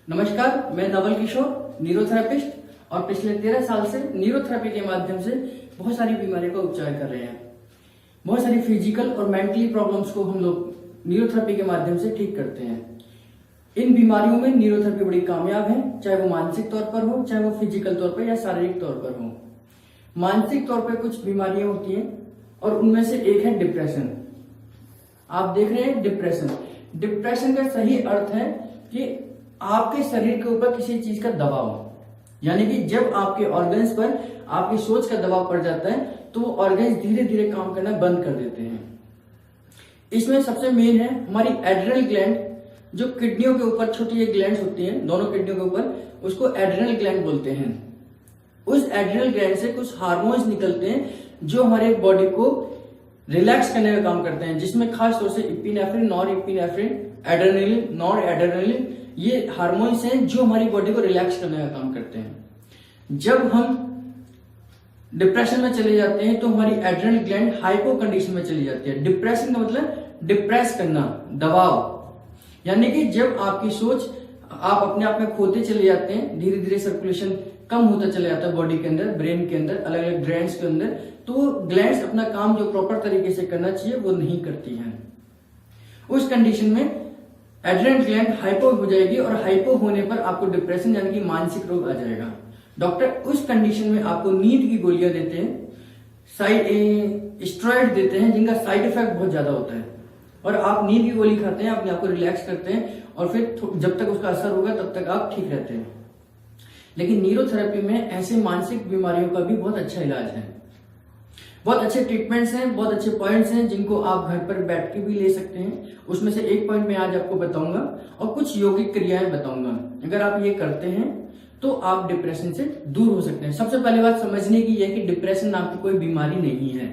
नमस्कार, मैं नवल किशोर, न्यूरोथेरेपिस्ट और पिछले 13 साल से न्यूरोथेरेपी के माध्यम से बहुत सारी बीमारियों का उपचार कर रहे हैं। बहुत सारी फिजिकल और मेंटली प्रॉब्लम्स को हम लोग न्यूरोथेरेपी के माध्यम से ठीक करते हैं। इन बीमारियों में न्यूरोथेरेपी बड़ी कामयाब है, चाहे वो मानसिक तौर पर हो, चाहे वो फिजिकल तौर पर या शारीरिक तौर पर हो। मानसिक तौर पर कुछ बीमारियां होती हैं और उनमें से एक है डिप्रेशन। आप देख रहे हैं डिप्रेशन का सही अर्थ है कि आपके शरीर के ऊपर किसी चीज का दबाव, यानी कि जब आपके ऑर्गन्स पर आपकी सोच का दबाव पड़ जाता है तो वो ऑर्गन्स धीरे धीरे काम करना बंद कर देते हैं। इसमें सबसे मेन है हमारी एड्रिनल ग्लैंड, जो किडनियों के ऊपर छोटी एक ग्लैंड होती है, दोनों किडनियों के ऊपर, उसको एड्रिनल ग्लैंड बोलते हैं। उस एड्रिनल ग्लैंड से कुछ हार्मोन्स निकलते हैं जो हमारे बॉडी को रिलैक्स करने का काम करते हैं, जिसमें खास तौर से epinephrine, nor epinephrine, adrenaline, nor adrenaline, ये हार्मोन्स हैं जो हमारी बॉडी को रिलैक्स करने का काम करते हैं। जब हम डिप्रेशन में चले जाते हैं तो हमारी एड्रेनल ग्लैंड हाइपो कंडीशन में चली जाती है। डिप्रेशन का मतलब डिप्रेस करना, दबाव, यानी कि जब आपकी सोच आप अपने आप में खोते चले जाते हैं, धीरे धीरे सर्कुलेशन कम होता चला जाता है बॉडी के अंदर, ब्रेन के अंदर, अलग अलग ग्लैंड्स के अंदर, तो ग्लैंड्स अपना काम जो प्रॉपर तरीके से करना चाहिए वो नहीं करती हैं। उस कंडीशन में एड्रेनल ग्लैंड हाइपो हो जाएगी और हाइपो होने पर आपको डिप्रेशन यानी कि मानसिक रोग आ जाएगा। डॉक्टर उस कंडीशन में आपको नींद की गोलियां देते हैं, स्टेरॉइड देते हैं, जिनका साइड इफेक्ट बहुत ज्यादा होता है, और आप नींद की गोली खाते हैं, अपने आप को रिलैक्स करते हैं और फिर जब तक उसका असर होगा तब तक आप ठीक रहते हैं। लेकिन न्यूरोथेरेपी में ऐसे मानसिक बीमारियों का भी बहुत अच्छा इलाज है, बहुत अच्छे ट्रीटमेंट्स हैं, बहुत अच्छे पॉइंट्स हैं जिनको आप घर पर बैठ के भी ले सकते हैं। उसमें से एक पॉइंट मैं आज आपको बताऊंगा और कुछ यौगिक क्रियाएं बताऊंगा। अगर आप ये करते हैं तो आप डिप्रेशन से दूर हो सकते हैं। सबसे पहली बात समझने की यह कि डिप्रेशन नाम की कोई बीमारी नहीं है।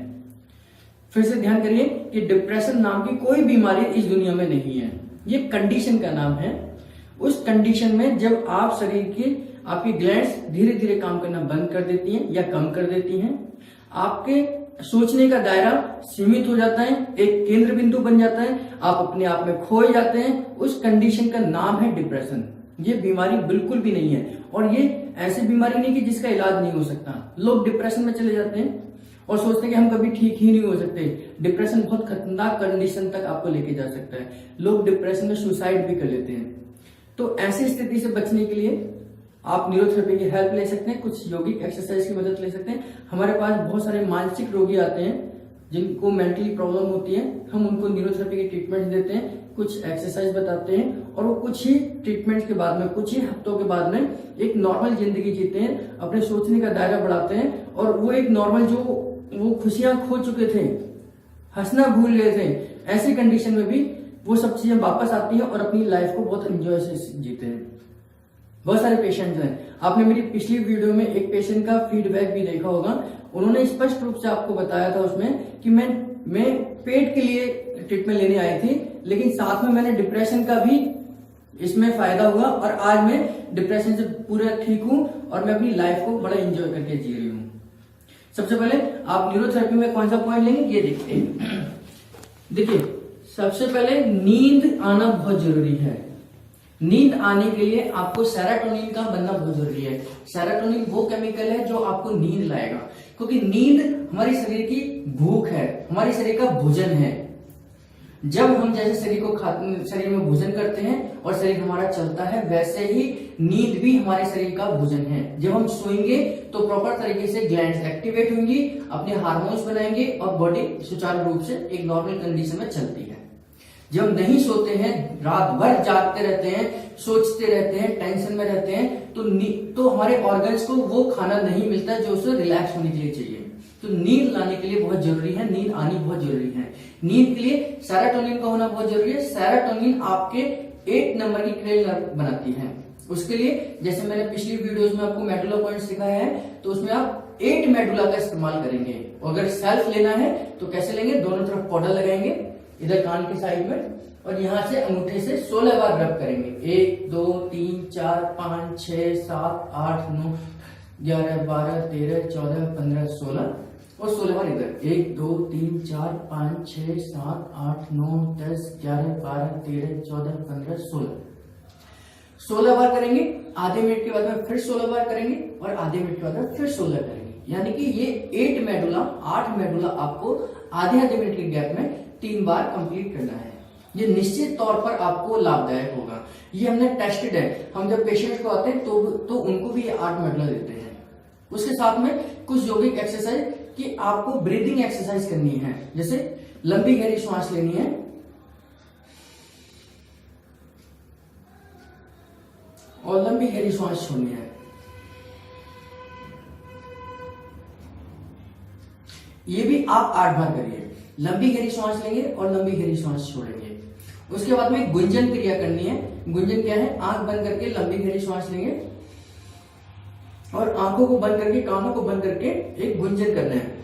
फिर से ध्यान करिए कि डिप्रेशन नाम की कोई बीमारी इस दुनिया में नहीं है, ये कंडीशन का नाम है। उस कंडीशन में जब आप शरीर की आपकी ग्लैंड्स धीरे धीरे काम करना बंद कर देती हैं या कम कर देती हैं, आपके सोचने का दायरा सीमित हो जाता है, एक केंद्र बिंदु बन जाता है, आप अपने आप में खोए जाते हैं, उस कंडीशन का नाम है डिप्रेशन। ये बीमारी बिल्कुल भी नहीं है और ये ऐसी बीमारी नहीं कि जिसका इलाज नहीं हो सकता। लोग डिप्रेशन में चले जाते हैं और सोचते हैं कि हम कभी ठीक ही नहीं हो सकते। डिप्रेशन बहुत खतरनाक कंडीशन तक आपको लेके जा सकता है। लोग डिप्रेशन में सुसाइड भी कर लेते हैं। तो ऐसी स्थिति से बचने के लिए आप न्यूरोथेरेपी की हेल्प ले सकते हैं, कुछ यौगिक एक्सरसाइज की मदद ले सकते हैं। हमारे पास बहुत सारे मानसिक रोगी आते हैं जिनको मेंटली प्रॉब्लम होती है, हम उनको न्यूरोथेरेपी की ट्रीटमेंट देते हैं, कुछ एक्सरसाइज बताते हैं और वो कुछ ही ट्रीटमेंट के बाद में, कुछ ही हफ्तों के बाद में एक नॉर्मल जिंदगी जीते हैं, अपने सोचने का दायरा बढ़ाते हैं और वो एक नॉर्मल, जो वो खुशियां खो चुके थे, हंसना भूल गए थे, ऐसी कंडीशन में भी वो सब चीजें वापस आती हैं और अपनी लाइफ को बहुत एंजॉय से जीते हैं। बहुत सारे पेशेंट्स हैं, आपने मेरी पिछली वीडियो में एक पेशेंट का फीडबैक भी देखा होगा। उन्होंने स्पष्ट रूप से आपको बताया था उसमें कि मैं पेट के लिए ट्रीटमेंट लेने आई थी, लेकिन साथ में मैंने डिप्रेशन का भी इसमें फायदा हुआ और आज मैं डिप्रेशन से पूरा ठीक हूं और मैं अपनी लाइफ को बड़ा एंजॉय करके जी रही हूं। सबसे पहले आप न्यूरोथेरेपी में कौन सा पॉइंट लेंगे ये देखते हैं। देखिए, सबसे पहले नींद आना बहुत जरूरी है। नींद आने के लिए आपको सेरोटोनिन का बनना बहुत जरूरी है। सेरोटोनिन वो केमिकल है जो आपको नींद लाएगा, क्योंकि नींद हमारे शरीर की भूख है, हमारे शरीर का भोजन है। जब हम जैसे शरीर में भोजन करते हैं और शरीर हमारा चलता है, वैसे ही नींद भी हमारे शरीर का भोजन है। जब हम सोएंगे तो प्रॉपर तरीके से ग्लैंड्स एक्टिवेट होंगी, अपने हार्मोन्स बनाएंगे और बॉडी सुचारू रूप से एक नॉर्मल कंडीशन में चलती है। जब हम नहीं सोते हैं, रात भर जागते रहते हैं, सोचते रहते हैं, टेंशन में रहते हैं, तो हमारे ऑर्गन्स को वो खाना नहीं मिलता जो उसे रिलैक्स होने के लिए चाहिए। तो नींद लाने के लिए बहुत जरूरी है, नींद आनी बहुत जरूरी है। नींद के लिए सेरोटोनिन का होना बहुत जरूरी है। सेरोटोनिन आपके 8 नंबर की क्रेल बनाती है। उसके लिए जैसे मैंने पिछली वीडियोस में आपको मेडुला पॉइंट सिखाया है, तो उसमें आप 8 मेडुला का इस्तेमाल करेंगे। अगर सेल्फ लेना है तो कैसे लेंगे, दोनों तरफ पाउडर लगाएंगे, इधर कान की साइड में, और यहां से अंगूठे से 16 बार रब करेंगे। 1 2 3 4 5 6 7 8 9 11 12 13 14 15 16 और 16 बार इधर। 1 2 3 4 5 6 7 8 9 10 11 12 13 14 15 16 16 बार करेंगे, आधे मिनट के बाद में फिर 16 बार करेंगे और आधे मिनट के बाद में फिर 16 करेंगे। यानी कि ये 8 मेडुला आपको आधे आधे मिनट के गैप में 3 बार कंप्लीट करना है। ये निश्चित तौर पर आपको लाभदायक होगा। ये हमने टेस्टेड है। हम जब पेशेंट को आते हैं तो उनको भी ये 8 मेडुला देते हैं। उसके साथ में कुछ योगिक एक्सरसाइज कि आपको ब्रीदिंग एक्सरसाइज करनी है, जैसे लंबी गहरी श्वास लेनी है और लंबी गहरी श्वास छोड़नी है। ये भी आप 8 बार करिए। लंबी गहरी श्वास लेंगे और लंबी गहरी श्वास छोड़ेंगे। उसके बाद में गुंजन क्रिया करनी है। गुंजन क्या है? आंख बंद करके लंबी गहरी श्वास लेंगे और आंखों को बंद करके, कानों को बंद करके एक गुंजन करना है।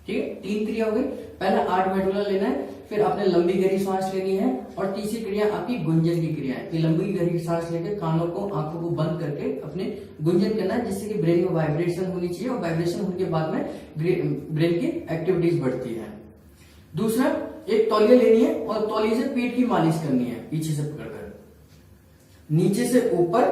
ठीक है, 3 क्रिया हो गई। पहला 8 मेडुला लेना है, फिर आपने लंबी गहरी सांस लेनी है और तीसरी क्रिया आपकी गुंजन की क्रिया है कि लंबी गहरी सांस लेकर कानों को, आंखों को बंद करके अपने गुंजन करना है, जिससे कि ब्रेन में वाइब्रेशन होनी चाहिए और वाइब्रेशन होने के बाद में ब्रेन की एक्टिविटीज बढ़ती है। दूसरा, एक तौलिया लेनी है और तौलिए से पेट की मालिश करनी है, पीछे से पकड़कर नीचे से ऊपर,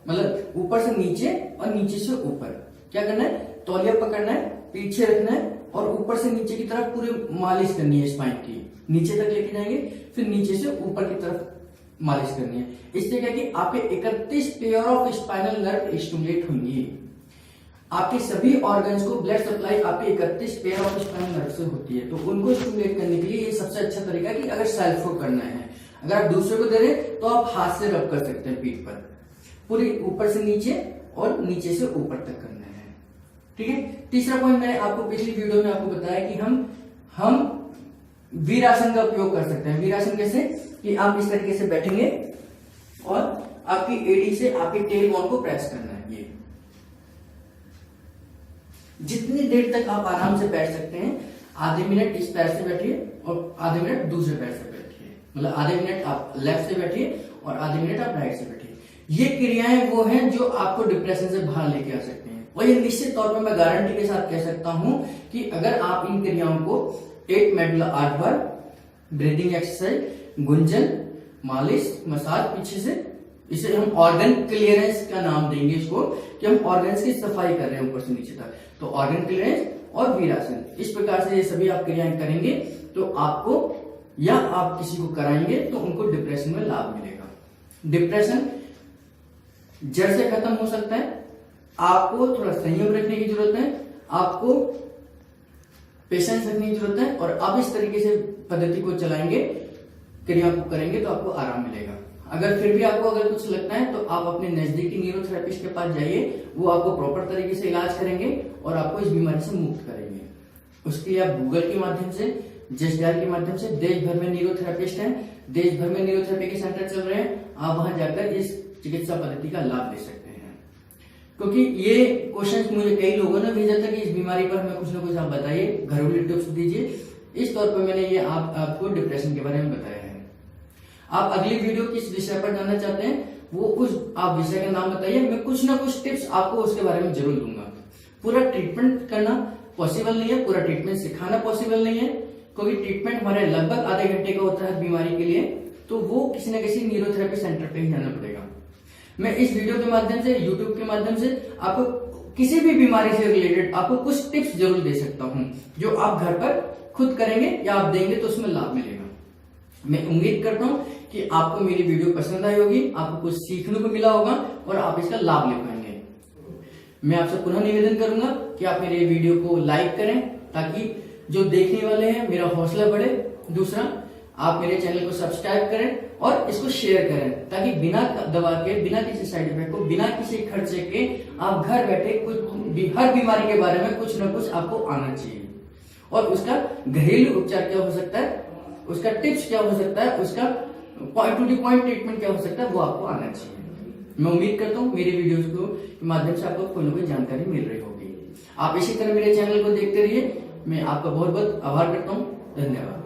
मतलब ऊपर से नीचे और नीचे से ऊपर। क्या करना है? तौलिया पकड़ना है, पीछे रखना है और ऊपर से नीचे की तरफ पूरी मालिश करनी है। स्पाइन की नीचे तक लेके जाएंगे, फिर नीचे से ऊपर की तरफ मालिश करनी है। इससे क्या कि आपके 31 pair of spinal nerve stimulate होंगी। आपके सभी ऑर्गन्स को ब्लड सप्लाई आपके 31 पेयर ऑफ स्पाइनल नर्व से होती है, तो उनको स्टिमुलेट करने के लिए ये सबसे अच्छा तरीका है कि अगर सेल्फ को करना है, अगर आप दूसरे को दे रहे हैं तो आप हाथ से रब कर सकते हैं पीठ पर, पूरी ऊपर से नीचे और नीचे से ऊपर तक करना है। ठीक है। तीसरा पॉइंट मैंने आपको पिछली वीडियो में आपको बताया कि हम वीरासन का उपयोग कर सकते हैं। वीरासन कैसे? कि आप इस तरीके से बैठेंगे और आपकी एड़ी से आपके टेल बोन को प्रेस करना है। ये जितनी देर तक आप आराम से बैठ सकते हैं, आधे मिनट इस पैर से बैठिए और आधे मिनट दूसरे पैर से बैठिए, मतलब आधे मिनट आप लेफ्ट से बैठिए और आधे मिनट आप राइट से बैठिए। ये क्रियाएं वो हैं जो आपको डिप्रेशन से बाहर लेके आ सकते हैं और ये निश्चित तौर पर मैं गारंटी के साथ कह सकता हूं कि अगर आप इन क्रियाओं को 8 मेडुला 8 बार, ब्रीदिंग एक्सरसाइज, गुंजन, मालिश, मसाज पीछे से, इसे हम ऑर्गन क्लियरेंस का नाम देंगे इसको, कि हम ऑर्गन्स की सफाई कर रहे हैं ऊपर से नीचे तक, तो ऑर्गन क्लियरेंस और वीरासन, इस प्रकार से ये सभी आप क्रियाएं करेंगे तो आपको या आप किसी को कराएंगे तो उनको डिप्रेशन में लाभ मिलेगा। डिप्रेशन जड़ से खत्म हो सकता है। आपको थोड़ा संयम रखने की जरूरत है, आपको पेशेंस रखने की जरूरत है और आप इस तरीके से पद्धति को चलाएंगे, क्रिया को करेंगे तो आपको आराम मिलेगा। अगर फिर भी आपको अगर कुछ लगता है तो आप अपने नजदीकी न्यूरोथेरेपिस्ट के पास जाइए, वो आपको प्रॉपर तरीके से इलाज करेंगे और आपको इस बीमारी से मुक्त करेंगे। उसके लिए आप गूगल के माध्यम से, जस्ट डायल के माध्यम से, देश भर में न्यूरोथेरेपिस्ट हैं, देश भर में न्यूरोथेरेपी के सेंटर चल रहे हैं, आप वहां जाकर इस चिकित्सा पद्धति का लाभ ले सकते हैं। क्योंकि ये क्वेश्चन मुझे कई लोगों ने भेजा था कि इस बीमारी पर हमें कुछ ना कुछ आप बताइए, घरेलू टिप्स दीजिए, इस तौर पर मैंने ये आपको डिप्रेशन के बारे में बताया है। आप अगली वीडियो किस विषय पर जानना चाहते हैं वो उस आप विषय का नाम बताइए, मैं कुछ ना कुछ टिप्स आपको उसके बारे में जरूर दूंगा। पूरा ट्रीटमेंट करना पॉसिबल नहीं है, पूरा ट्रीटमेंट सिखाना पॉसिबल नहीं है, क्योंकि ट्रीटमेंट हमारे लगभग आधे घंटे का होता है बीमारी के लिए, तो वो किसी न किसी न्यूरोथेरेपी सेंटर पे ही जाना पड़ेगा। मैं इस वीडियो के माध्यम से, यूट्यूब के माध्यम से आपको किसी भी बीमारी से रिलेटेड आपको कुछ टिप्स जरूर दे सकता हूं, जो आप घर पर खुद करेंगे या आप देंगे तो उसमें लाभ मिलेगा। मैं उम्मीद करता हूं कि आपको मेरी वीडियो पसंद आई होगी, आपको कुछ सीखने को मिला होगा और आप इसका लाभ ले पाएंगे। मैं आपसे पुनः निवेदन करूंगा कि आप मेरे वीडियो को लाइक करें ताकि जो देखने वाले हैं मेरा हौसला बढ़े। दूसरा, आप मेरे चैनल को सब्सक्राइब करें और इसको शेयर करें ताकि बिना दवा के, बिना किसी साइड इफेक्ट को, बिना किसी खर्चे के आप घर बैठे कुछ हर बीमारी के बारे में कुछ ना कुछ आपको आना चाहिए और उसका घरेलू उपचार क्या हो सकता है, उसका टिप्स क्या हो सकता है, उसका पॉइंट टू पॉइंट ट्रीटमेंट क्या हो सकता है, वो आपको आना चाहिए। मैं उम्मीद करता हूँ मेरे वीडियोस के माध्यम से आपको कोई ना कोई जानकारी मिल रही होगी। आप इसी तरह मेरे चैनल को देखते रहिए। मैं आपका बहुत बहुत आभार करता हूँ। धन्यवाद।